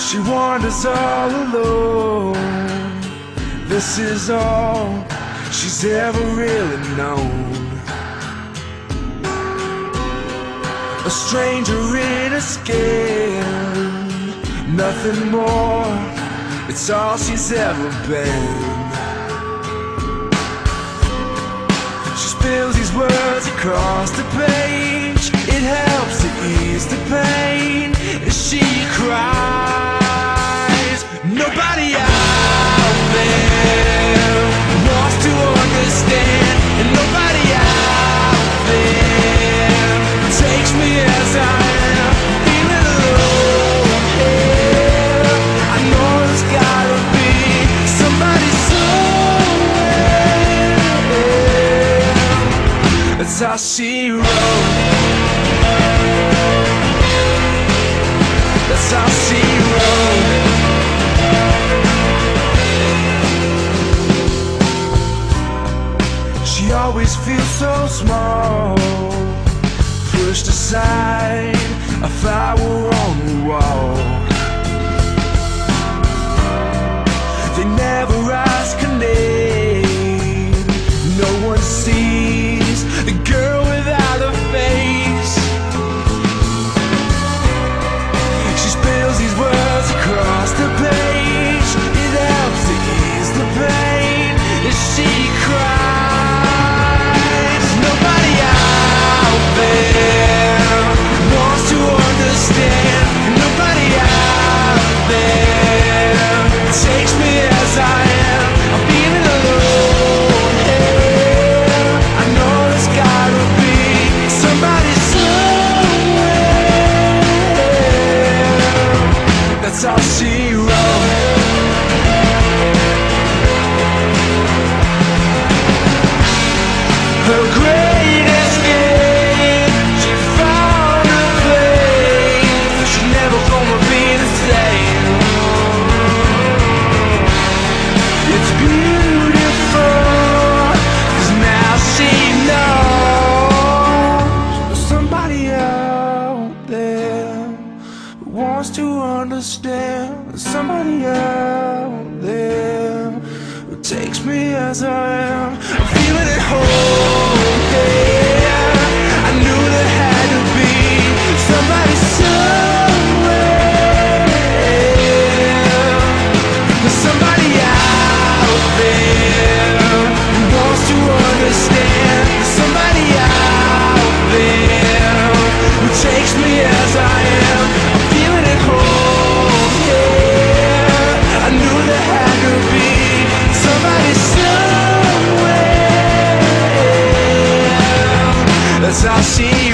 She wanders all alone. This is all she's ever really known. A stranger in her skin, nothing more, it's all she's ever been. She spills these words across the page. It helps to ease the pain as she cries. Nobody out there wants to understand, and nobody out there takes me as I am, feeling alone. Yeah, I know there's gotta be somebody somewhere. That's how she wrote. That's how she wrote. She always feels so small, pushed aside, a flower on the wall. They never ask her name, no one sees the girl without a face. She spills these words across the page. It helps to ease the pain as she cries. Nobody out there wants to understand. Nobody out there takes me as I am. I'm feeling alone. Yeah, I know there's gotta be somebody somewhere. That's all she wrote. Her greatest gift, she found a place, but she's never gonna be the same. It's beautiful, 'cause now she knows there's somebody out there who wants to understand. There's somebody out there who takes me as I am. I'm feeling at home, yeah. I knew there had to be somebody somewhere. There's somebody out there who wants to understand. There's somebody out there who takes me as I am. I'm feeling at home, yeah. I knew there had to be somebody somewhere. That's how she